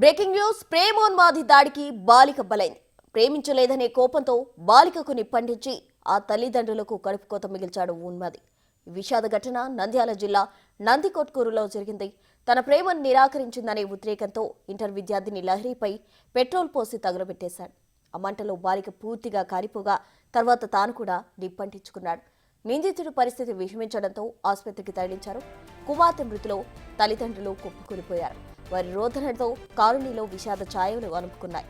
Breaking news. ప్రేమోన్మాది దాడికి బాలిక బలైంది. ప్రేమించలేదనే కోపంతో బాలికకు నిప్పంటించి ఆ తల్లిదండ్రులకు కడుపుకోత మిగిల్చాడు ఉన్మాది. విషాద ఘటన నంద్యాల జిల్లా నందికొట్కూరులో జరిగింది. తన ప్రేమను నిరాకరించిందనే ఉద్రేకంతో ఇంటర్ విద్యార్థిని లహరిపై పెట్రోల్ పోసి తగులబెట్టేశాడు. ఆ మంటలో బాలిక పూర్తిగా కారిపోగా తర్వాత తాను కూడా నిప్పంటించుకున్నాడు. నిందితుడి పరిస్థితి విషమించడంతో ఆసుపత్రికి తరలించారు. కుమార్తె మృతిలో తల్లిదండ్రులు కుప్పకూలిపోయారు. వారి రోదనతో కాలనీలో విషాద ఛాయలు అలుముకున్నాయి.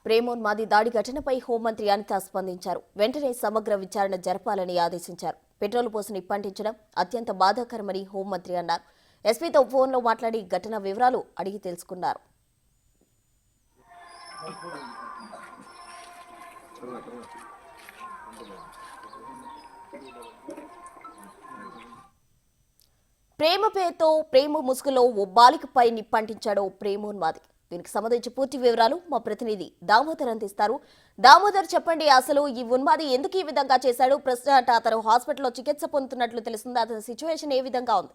ప్రేమోన్మాది దాడి ఘటనపై హోంమంత్రి అనిత స్పందించారు. వెంటనే సమగ్ర విచారణ జరపాలని ఆదేశించారు. పెట్రోల్ పోసి నిప్పంటించడం అత్యంత బాధాకరమని హోంమంత్రి అన్నారు. ఎస్పీతో ఫోన్లో మాట్లాడి ఘటన వివరాలు అడిగి తెలుసుకున్నారు. ప్రేమ పేరుతో ప్రేమ ముసుగులో ఓ బాలికపై నిప్పంటించాడు ప్రేమోన్మాది. దీనికి సంబంధించి పూర్తి వివరాలు మా ప్రతినిధి దామోదర్ అందిస్తారు. దామోదర్, చెప్పండి, అసలు ఈ ఉన్మాది ఎందుకు ఈ విధంగా చేశాడు? ప్రస్తుతం అతను హాస్పిటల్లో చికిత్స పొందుతున్నట్లు తెలుస్తుంది. అతని సిచ్యువేషన్ ఏ విధంగా ఉంది?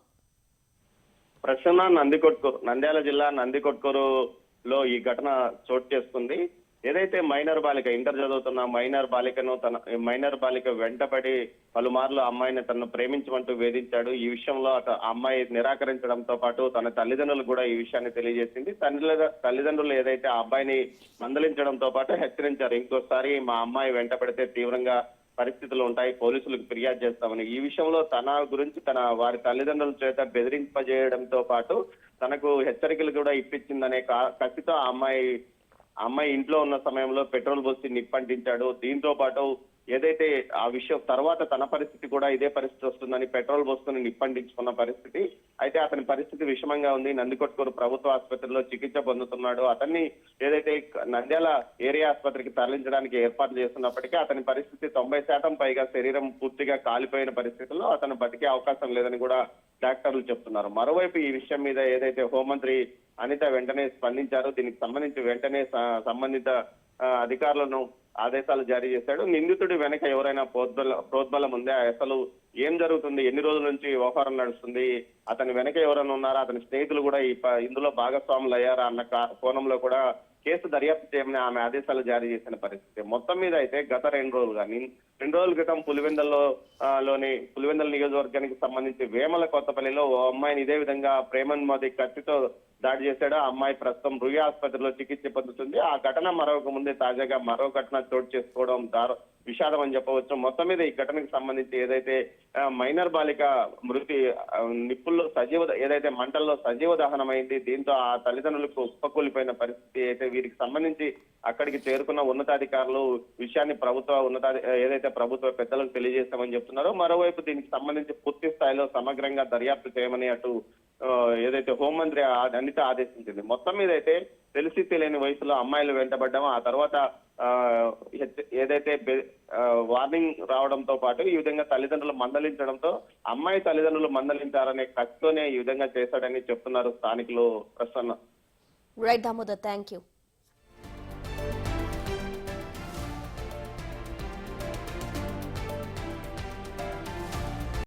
ప్రస్తుతం నంద్యాల జిల్లా నందికొట్కూరులో ఈ ఘటన చోటు చేసుకుంది. ఏదైతే మైనర్ బాలిక ఇంటర్ చదువుతున్న మైనర్ బాలిక వెంటపడి పలుమార్లు అమ్మాయిని తనను ప్రేమించమంటూ వేధించాడు. ఈ విషయంలో అమ్మాయి నిరాకరించడంతో పాటు తన తల్లిదండ్రులు కూడా ఈ విషయాన్ని తెలియజేసింది. తల్లిదండ్రులు ఏదైతే ఆ అబ్బాయిని మందలించడంతో పాటు హెచ్చరించారు, ఇంకోసారి మా అమ్మాయి వెంటపడితే తీవ్రంగా పరిస్థితులు ఉంటాయి, పోలీసులకు ఫిర్యాదు చేస్తామని. ఈ విషయంలో తన గురించి వారి తల్లిదండ్రుల చేత బెదిరింపజేయడంతో పాటు తనకు హెచ్చరికలు కూడా ఇప్పించిందనే కసితో ఆ అమ్మాయి ఇంట్లో ఉన్న సమయంలో పెట్రోల్ పోసి నిప్పంటించాడు. దీంతో పాటు ఏదైతే ఆ విషయం తర్వాత తన పరిస్థితి కూడా ఇదే పరిస్థితి వస్తుందని పెట్రోల్ పోసుకుని నిప్పంటించుకున్న పరిస్థితి. అయితే అతని పరిస్థితి విషమంగా ఉంది. నందికొట్కూరు ప్రభుత్వ ఆసుపత్రిలో చికిత్స పొందుతున్నాడు. అతన్ని ఏదైతే నంద్యాల ఏరియా ఆసుపత్రికి తరలించడానికి ఏర్పాట్లు చేస్తున్నప్పటికీ అతని పరిస్థితి 90% పైగా శరీరం పూర్తిగా కాలిపోయిన పరిస్థితుల్లో అతను బతికే అవకాశం లేదని కూడా డాక్టర్లు చెప్తున్నారు. మరోవైపు ఈ విషయం మీద ఏదైతే హోంమంత్రి అనిత వెంటనే స్పందించారు. దీనికి సంబంధించి వెంటనే సంబంధిత అధికారులను ఆదేశాలు జారీ చేశాడు. నిందితుడి వెనక ఎవరైనా ప్రోద్బలం ఉందా, అసలు ఏం జరుగుతుంది, ఎన్ని రోజుల నుంచి వ్యవహారం నడుస్తుంది, అతని వెనక ఎవరైనా ఉన్నారా, అతని స్నేహితులు కూడా ఇందులో భాగస్వాములు అయ్యారా అన్న కోణంలో కూడా కేసు దర్యాప్తు చేయమని ఆమె ఆదేశాలు జారీ చేసిన పరిస్థితి. మొత్తం మీద అయితే గత 2 రోజుల క్రితం పులివెందల నియోజకవర్గానికి సంబంధించి వేమల కొత్తపల్లిలో ఓ అమ్మాయిని ఇదే విధంగా ప్రేమోన్మాది కత్తితో దాడి చేశాడు. ఆ అమ్మాయి ప్రస్తుతం రుయా ఆసుపత్రిలో చికిత్స పొందుతుంది. ఆ ఘటన మరొక ముందే తాజాగా మరో ఘటన చోటు చేసుకోవడం విషాదం అని చెప్పవచ్చు. మొత్తం మీద ఈ ఘటనకు సంబంధించి ఏదైతే మైనర్ బాలిక మృతి నిప్పుల్లో ఏదైతే మంటల్లో సజీవ దహనమైంది. దీంతో ఆ తల్లిదండ్రులకు ఉప్పకూలిపోయిన పరిస్థితి. అయితే వీరికి సంబంధించి అక్కడికి చేరుకున్న ఉన్నతాధికారులు విషయాన్ని ఏదైతే ప్రభుత్వ పెద్దలకు తెలియజేస్తామని చెప్తున్నారో, మరోవైపు దీనికి సంబంధించి పూర్తి స్థాయిలో సమగ్రంగా దర్యాప్తు చేయమని అటు ఏదైతే హోంమంత్రి అనిత ఆదేశించింది. మొత్తం మీద అయితే తెలిసి తెలియని వయసులో అమ్మాయిలు వెంటబడ్డాము. ఆ తర్వాత ఏదైతే వార్నింగ్ రావడంతో పాటు ఈ విధంగా తల్లిదండ్రులు మందలించడంతో అమ్మాయి తల్లిదండ్రులు మందలించారనే కసితోనే ఈ విధంగా చేశాడని చెప్తున్నారు స్థానికులు. Prasanna. Right Damodar, thank you.